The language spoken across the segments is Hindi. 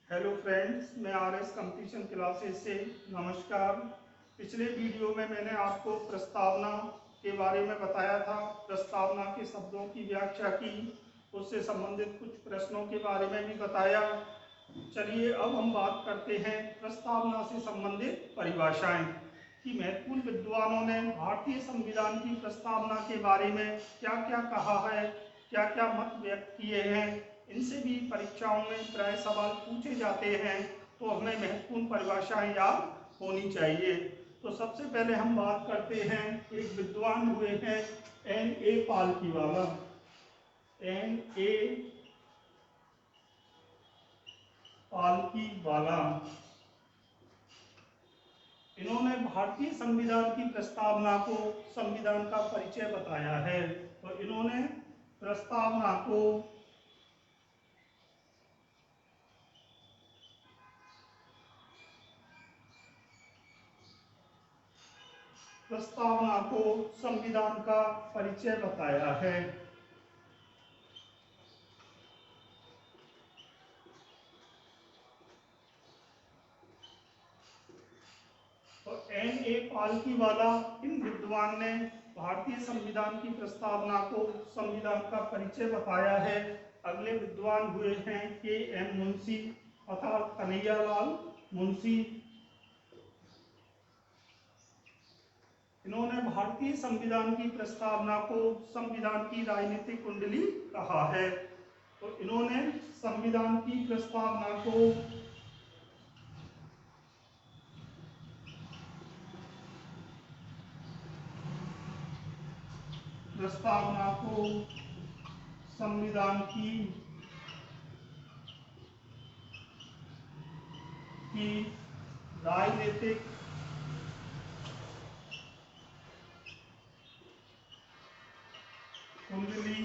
हेलो फ्रेंड्स, मैं आरएस कंपटीशन क्लासेस से नमस्कार। पिछले वीडियो में मैंने आपको प्रस्तावना के बारे में बताया था। प्रस्तावना के शब्दों की व्याख्या की, उससे संबंधित कुछ प्रश्नों के बारे में भी बताया। चलिए अब हम बात करते हैं प्रस्तावना से संबंधित परिभाषाएं कि महत्वपूर्ण विद्वानों ने भारतीय संविधान की प्रस्तावना के बारे में क्या क्या कहा है, क्या क्या मत व्यक्त किए हैं। इनसे भी परीक्षाओं में प्राय सवाल पूछे जाते हैं, तो हमें महत्वपूर्ण परिभाषाएं याद होनी चाहिए। तो सबसे पहले हम बात करते हैं, एक विद्वान हुए हैं N.A. पालकीवाला। N.A. पालकीवाला, इन्होंने भारतीय संविधान की प्रस्तावना को संविधान का परिचय बताया है। तो इन्होंने प्रस्तावना को संविधान का परिचय बताया है। तो N.A. पालकीवाला, इन विद्वान ने भारतीय संविधान की प्रस्तावना को संविधान का परिचय बताया है। अगले विद्वान हुए हैं K.M. मुंशी अर्थात कन्हैयालाल मुंशी। इन्होंने भारतीय संविधान की प्रस्तावना को संविधान की राजनीतिक कुंडली कहा है। तो इन्होंने संविधान की प्रस्तावना को संविधान की राजनीतिक कुंडली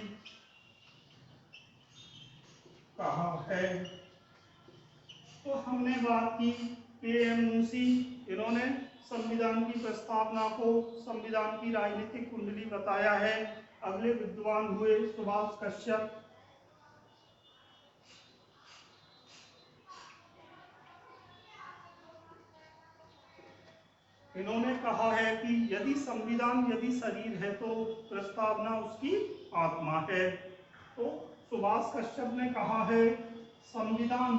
कहा है। तो हमने बात की K.M. मुंशी, इन्होंने संविधान की प्रस्तावना को संविधान की राजनीतिक कुंडली बताया है। अगले विद्वान हुए सुभाष कश्यप। इन्होंने कहा है कि यदि शरीर है तो प्रस्तावना उसकी आत्मा है। तो सुभाष कश्यप ने कहा है, संविधान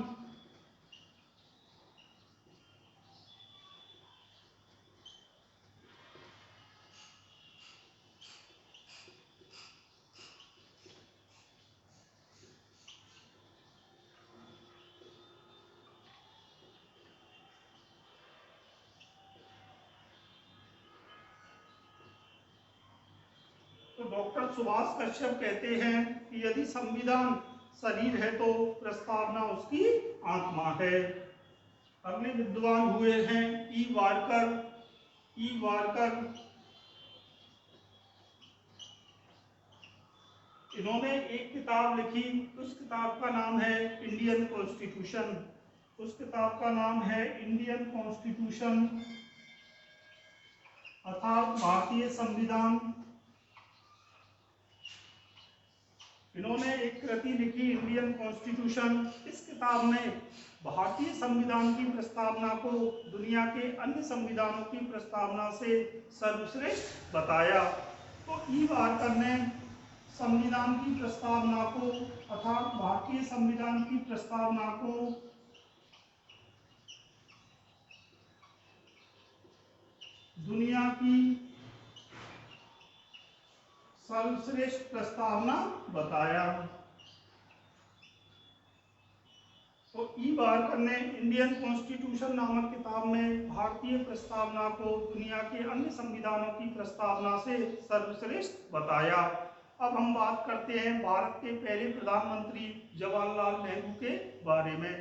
तो डॉक्टर सुभाष कश्यप कहते हैं कि यदि संविधान शरीर है तो प्रस्तावना उसकी आत्मा है। अगले विद्वान हुए हैं ई वारकर। इन्होंने एक किताब लिखी, उस किताब का नाम है इंडियन कॉन्स्टिट्यूशन। अर्थात भारतीय संविधान। इन्होंने एक कृति लिखी इंडियन कॉन्स्टिट्यूशन। इस किताब में भारतीय संविधान की प्रस्तावना को दुनिया के अन्य संविधानों की प्रस्तावना से सर्वश्रेष्ठ बताया। तो ई वारकर ने संविधान की प्रस्तावना को अर्थात भारतीय संविधान की प्रस्तावना को दुनिया की सर्वश्रेष्ठ प्रस्तावना बताया। तो ई वारकर ने इंडियन कॉन्स्टिट्यूशन नामक किताब में भारतीय प्रस्तावना को दुनिया के अन्य संविधानों की प्रस्तावना से सर्वश्रेष्ठ बताया। अब हम बात करते हैं भारत के पहले प्रधानमंत्री जवाहरलाल नेहरू के बारे में।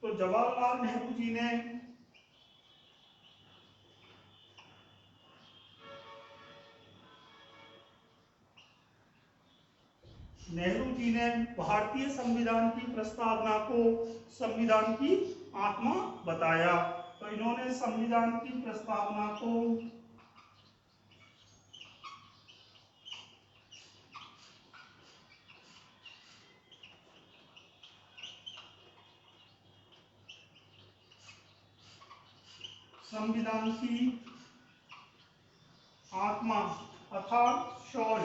तो जवाहरलाल नेहरू जी ने भारतीय संविधान की प्रस्तावना को संविधान की आत्मा बताया। तो इन्होंने संविधान की प्रस्तावना को संविधान की आत्मा अर्थात सोल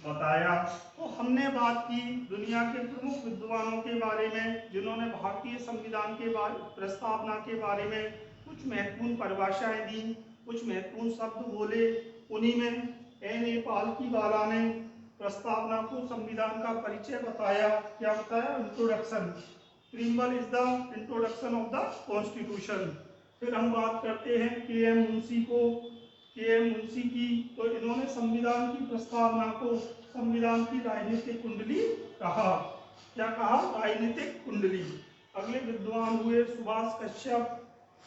बताया। तो हमने बात की दुनिया के प्रमुख विद्वानों के बारे में जिन्होंने भारतीय संविधान के प्रस्तावना के बारे में कुछ महत्वपूर्ण परिभाषाएं दी, कुछ महत्वपूर्ण शब्द बोले। उन्हीं में N.A. पालकीवाला ने प्रस्तावना को संविधान का परिचय बताया। क्या बताया? Introduction. Preamble is the introduction of the constitution. फिर हम बात करते हैं K.M. मुंशी को, K.M. मुंशी की। तो इन्होंने संविधान की प्रस्तावना को संविधान की राजनीतिक कुंडली कहा। क्या कहा? राजनीतिक कुंडली। अगले विद्वान हुए सुभाष कश्यप।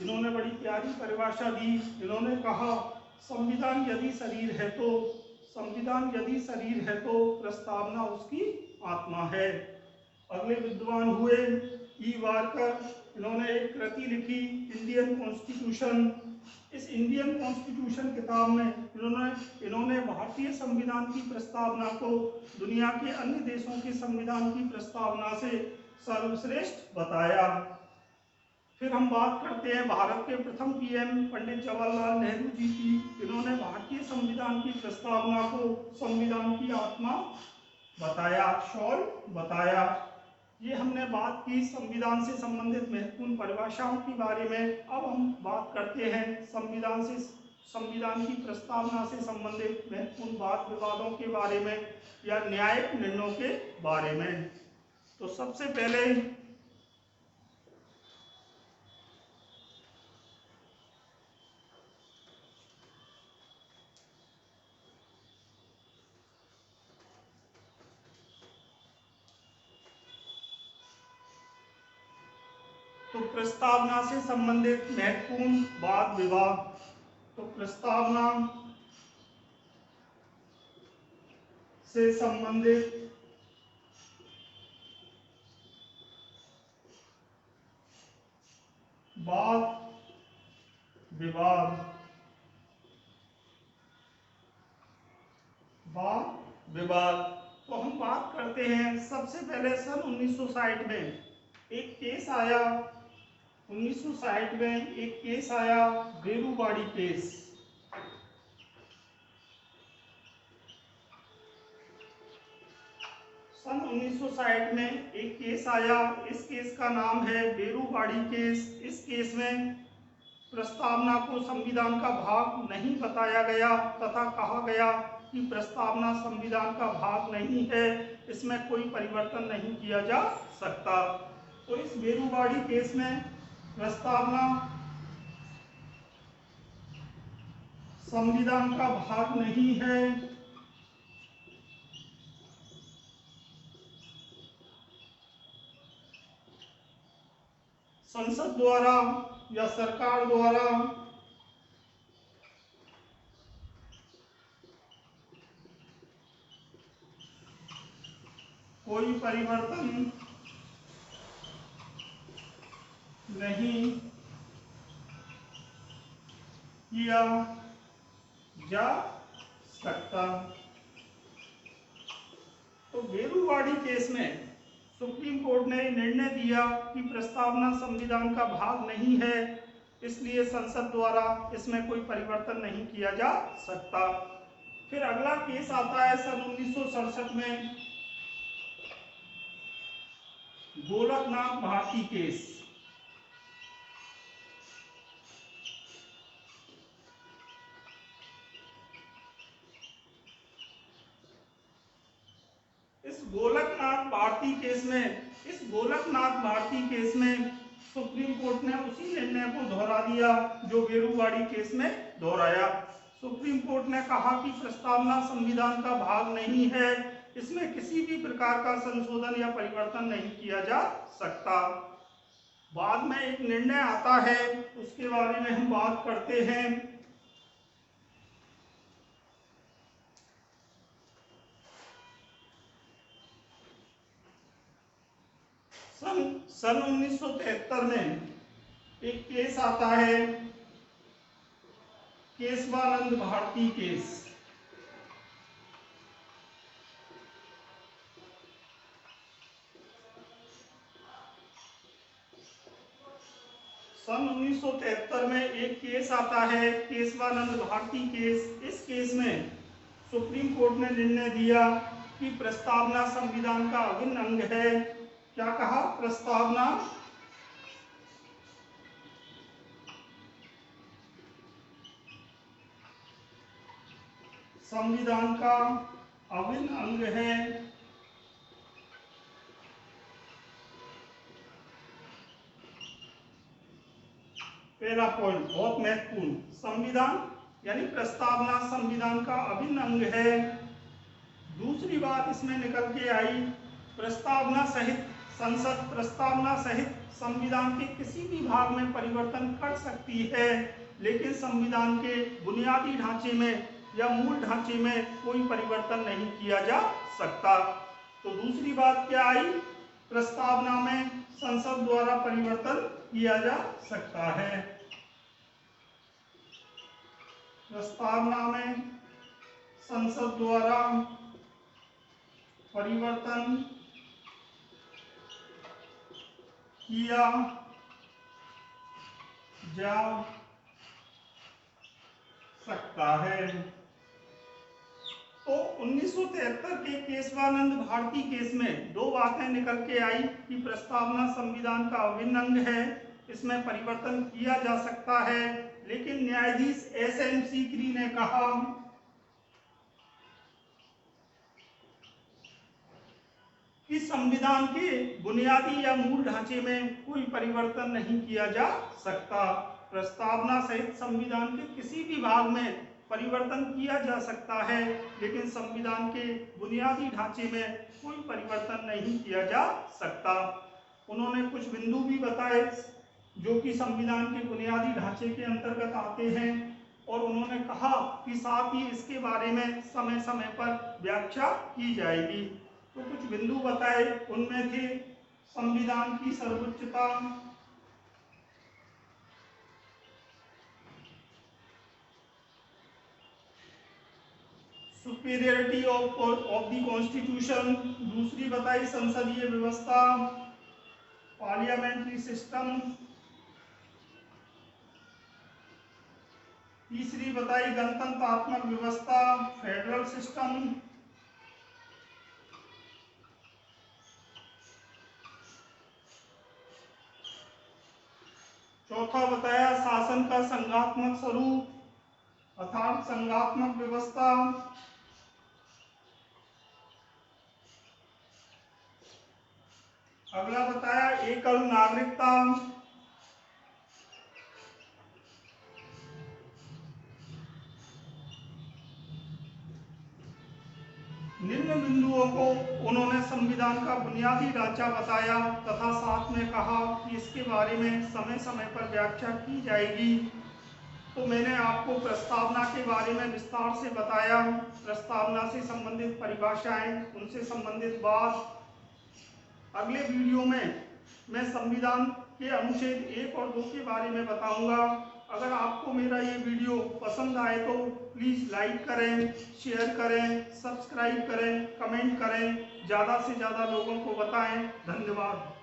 इन्होंने बड़ी प्यारी परिभाषा दी। इन्होंने कहा संविधान यदि शरीर है तो, संविधान यदि शरीर है तो प्रस्तावना उसकी आत्मा है। अगले विद्वान हुए ई वारकर। इन्होंने एक कृति लिखी इंडियन कॉन्स्टिट्यूशन। इस इंडियन कॉन्स्टिट्यूशन किताब में इन्होंने भारतीय संविधान की प्रस्तावना को दुनिया के अन्य देशों के संविधान की प्रस्तावना से सर्वश्रेष्ठ बताया। फिर हम बात करते हैं भारत के प्रथम पीएम पंडित जवाहरलाल नेहरू जी की। इन्होंने भारतीय संविधान की प्रस्तावना को संविधान की आत्मा बताया, सोल बताया। ये हमने बात की संविधान से संबंधित महत्वपूर्ण परिभाषाओं के बारे में। अब हम बात करते हैं संविधान की प्रस्तावना से संबंधित महत्वपूर्ण वाद विवादों के बारे में या न्यायिक निर्णयों के बारे में। तो सबसे पहले तो प्रस्तावना से संबंधित महत्वपूर्ण वाद विवाद। तो प्रस्तावना से संबंधित वाद विवाद, वाद विवाद। तो हम बात करते हैं सबसे पहले सन 1960 में एक केस आया। 1960 में एक केस आया, बेरूवाड़ी केस। सन 1960 में एक केस आया। इस केस का नाम है बेरूवाड़ी केस। इस केस में प्रस्तावना को संविधान का भाग नहीं बताया गया तथा कहा गया कि प्रस्तावना संविधान का भाग नहीं है, इसमें कोई परिवर्तन नहीं किया जा सकता। तो इस बेरूवाड़ी केस में प्रस्तावना संविधान का भाग नहीं है। संसद द्वारा या सरकार द्वारा कोई परिवर्तन नहीं किया जा सकता। तो बेरूवाड़ी केस में सुप्रीम कोर्ट ने निर्णय दिया कि प्रस्तावना संविधान का भाग नहीं है, इसलिए संसद द्वारा इसमें कोई परिवर्तन नहीं किया जा सकता। फिर अगला केस आता है सन 1967 में, गोलकनाथ भारती केस। इस गोलकनाथ भारती केस में सुप्रीम कोर्ट ने उसी निर्णय को दोहरा दिया जो बेरूवाड़ी केस में दोहराया। सुप्रीम कोर्ट ने कहा कि प्रस्तावना संविधान का भाग नहीं है, इसमें किसी भी प्रकार का संशोधन या परिवर्तन नहीं किया जा सकता। बाद में एक निर्णय आता है, उसके बारे में हम बात करते हैं। सन 1973 में एक केस आता है, केशवानंद भारती केस। सन 1973 में एक केस आता है, केशवानंद भारती केस। इस केस में सुप्रीम कोर्ट ने निर्णय दिया कि प्रस्तावना संविधान का अभिन्न अंग है। क्या कहा? प्रस्तावना संविधान का अभिन्न अंग है। पहला पॉइंट बहुत महत्वपूर्ण, संविधान यानी प्रस्तावना संविधान का अभिन्न अंग है। दूसरी बात इसमें निकल के आई, प्रस्तावना सहित संसद प्रस्तावना सहित संविधान के किसी भी भाग में परिवर्तन कर सकती है, लेकिन संविधान के बुनियादी ढांचे में या मूल ढांचे में कोई परिवर्तन नहीं किया जा सकता। तो दूसरी बात क्या आई? प्रस्तावना में संसद द्वारा परिवर्तन किया जा सकता है। प्रस्तावना में संसद द्वारा परिवर्तन किया जा सकता है। तो 1973 के केशवानंद भारती केस में दो बातें निकल के आई कि प्रस्तावना संविधान का अभिन्न अंग है, इसमें परिवर्तन किया जा सकता है, लेकिन न्यायाधीश SM सीकरी ने कहा कि संविधान के बुनियादी या मूल ढांचे में कोई परिवर्तन नहीं किया जा सकता। प्रस्तावना सहित संविधान के किसी भी भाग में परिवर्तन किया जा सकता है, लेकिन संविधान के बुनियादी ढांचे में कोई परिवर्तन नहीं किया जा सकता। उन्होंने कुछ बिंदु भी बताए जो कि संविधान के बुनियादी ढांचे के अंतर्गत आते हैं, और उन्होंने कहा कि साथ ही इसके बारे में समय समय पर व्याख्या की जाएगी। तो कुछ बिंदु बताए, उनमें थे संविधान की सर्वोच्चता, सुपीरियरिटी ऑफ द कॉन्स्टिट्यूशन। दूसरी बताई संसदीय व्यवस्था, पार्लियामेंट्री सिस्टम। तीसरी बताई गणतंत्रात्मक व्यवस्था, फेडरल सिस्टम। चौथा बताया शासन का संघात्मक स्वरूप अर्थात संघात्मक व्यवस्था। अगला बताया एकल नागरिकता। निम्न बिंदुओं को उन्होंने संविधान का बुनियादी ढांचा बताया तथा साथ में कहा कि इसके बारे में समय समय पर व्याख्या की जाएगी। तो मैंने आपको प्रस्तावना के बारे में विस्तार से बताया, प्रस्तावना से संबंधित परिभाषाएं, उनसे संबंधित बात। अगले वीडियो में मैं संविधान के अनुच्छेद 1 और 2 के बारे में बताऊंगा। अगर आपको मेरा ये वीडियो पसंद आए तो प्लीज़ लाइक करें, शेयर करें, सब्सक्राइब करें, कमेंट करें, ज़्यादा से ज़्यादा लोगों को बताएं। धन्यवाद।